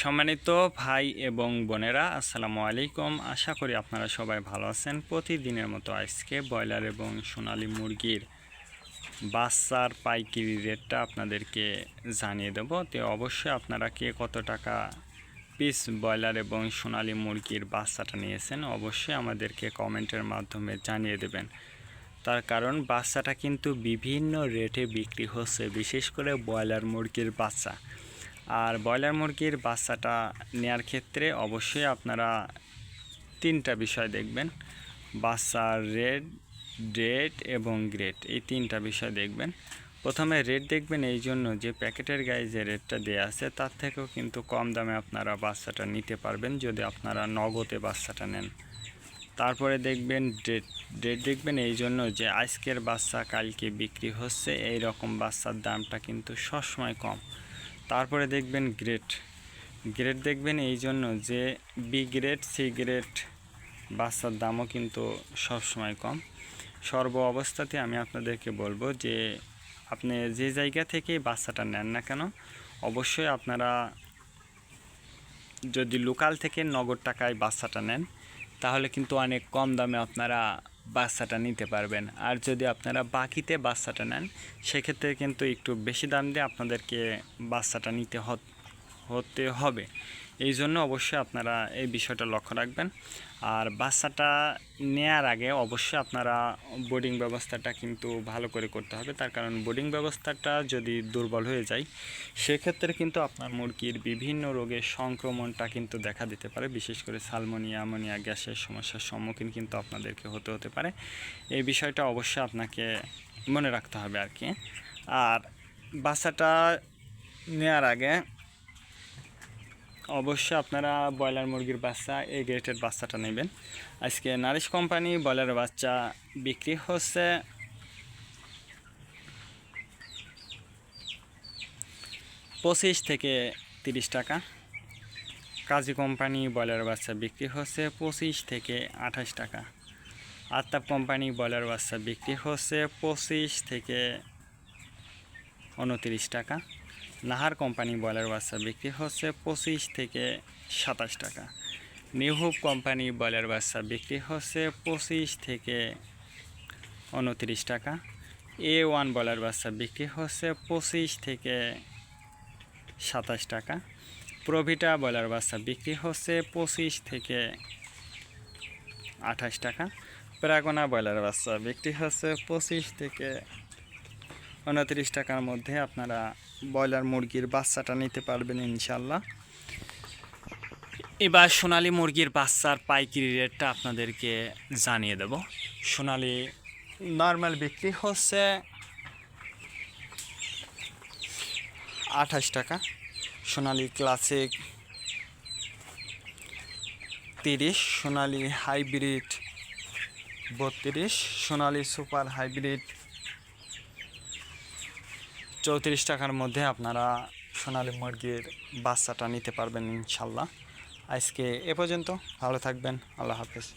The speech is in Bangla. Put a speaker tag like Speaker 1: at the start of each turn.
Speaker 1: সম্মানিত ভাই এবং বোনেরা, আসসালামু আলাইকুম। আশা করি আপনারা সবাই ভালো আছেন। প্রতিদিনের মতো আজকে ব্রয়লার এবং সোনালী মুরগির বাচ্চার পাইকারি রেটটা আপনাদেরকে জানিয়ে দেব। তো অবশ্যই আপনারা কে কত টাকা পিস ব্রয়লার এবং সোনালী মুরগির বাচ্চাটা নিয়েছেন অবশ্যই আমাদেরকে কমেন্টের মাধ্যমে জানিয়ে দেবেন। তার কারণ বাচ্চাটা কিন্তু বিভিন্ন রেটে বিক্রি হচ্ছে, বিশেষ করে ব্রয়লার মুরগির বাচ্চা। আর ব্রয়লার মুরগির বাচ্চাটা নেয়ার ক্ষেত্রে অবশ্যই আপনারা তিনটা বিষয় দেখবেন: বাচ্চার রেট এবং গ্রেড, এই তিনটা বিষয় দেখবেন। প্রথমে রেট দেখবেন এই জন্য যে প্যাকেটের গায়ে যে রেটটা দেওয়া আছে তার থেকেও কিন্তু কম দামে আপনারা বাচ্চাটা নিতে পারবেন যদি আপনারা নগদে বাচ্চাটা নেন। তারপরে দেখবেন ডেট দেখবেন এই জন্য যে আজকের বাচ্চা কালকে বিক্রি হচ্ছে, এই রকম বাচ্চার দামটা কিন্তু সবসময় কম। তারপরে দেখবেন গ্রেড দেখবেন এই জন্য যে বি গ্রেড সি গ্রেড বাচ্চার দামও কিন্তু সবসময় কম। সর্ব অবস্থাতে আমি আপনাদেরকে বলবো যে আপনি যে জায়গা থেকে বাচ্চাটা নেন না কেন অবশ্যই আপনারা যদি লোকাল থেকে নগদ টাকায় বাচ্চাটা নেন তাহলে কিন্তু অনেক কম দামে আপনারা বাচ্চাটা নিতে পারবেন। আর যদি আপনারা বাকিতে বাচ্চাটা নেন সেক্ষেত্রে কিন্তু একটু বেশি দাম দিয়ে আপনাদেরকে বাচ্চাটা নিতে হতে হবে। এই জন্য অবশ্যই আপনারা এই বিষয়টা লক্ষ্য রাখবেন। আর বাচ্চাটা নেয়ার আগে অবশ্যই আপনারা বোর্ডিং ব্যবস্থাটা কিন্তু ভালো করে করতে হবে। তার কারণ বোর্ডিং ব্যবস্থাটা যদি দুর্বল হয়ে যায় সেক্ষেত্রে কিন্তু আপনার মুরগির বিভিন্ন রোগের সংক্রমণটা কিন্তু দেখা দিতে পারে। বিশেষ করে সালমোনিয়া, অ্যামোনিয়া গ্যাসের সমস্যার সম্মুখীন কিন্তু আপনাদেরকে হতে পারে। এই বিষয়টা অবশ্যই আপনাকে মনে রাখতে হবে আর কি। আর বাচ্চাটা নেওয়ার আগে অবশ্যই আপনারা ব্রয়লার মুরগির বাচ্চা এই গ্রেটের বাচ্চাটা নেবেন। আজকে নারিশ কোম্পানি ব্রয়লার বাচ্চা বিক্রি হচ্ছে 25 থেকে 30 টাকা। কাজী কোম্পানি ব্রয়লার বাচ্চা বিক্রি হচ্ছে 25 থেকে 28 টাকা। আত্তাব কোম্পানি ব্রয়লার বাচ্চা বিক্রি হচ্ছে 25 থেকে 29 টাকা। নাহার কোম্পানি ব্রয়লার বাচ্চা বিক্রি হচ্ছে 25 থেকে 27 টাকা। নিউ হোপ কোম্পানি ব্রয়লার বাচ্চা বিক্রি হচ্ছে 25 থেকে 29 টাকা। A1 ব্রয়লার বাচ্চা বিক্রি হচ্ছে 25 থেকে 27 টাকা। প্রভিটা ব্রয়লার বাচ্চা বিক্রি হচ্ছে 25 থেকে 28 টাকা। প্রাগনা ব্রয়লার বাচ্চা বিক্রি হচ্ছে 25 থেকে 29 টাকার মধ্যে আপনারা ব্রয়লার মুরগির বাচ্চাটা নিতে পারবেন ইনশাল্লাহ। এবার সোনালী মুরগির বাচ্চার পাইকারি রেটটা আপনাদেরকে জানিয়ে দেব। সোনালী নর্মাল বিক্রি হচ্ছে 28 টাকা। সোনালী ক্লাসিক 30, সোনালী হাইব্রিড 32, সোনালী সুপার হাইব্রিড 34 টাকার মধ্যে আপনারা সোনালী মুরগির বাচ্চাটা নিতে পারবেন ইনশাল্লাহ। আজকে এ পর্যন্ত, ভালো থাকবেন, আল্লাহ হাফেজ।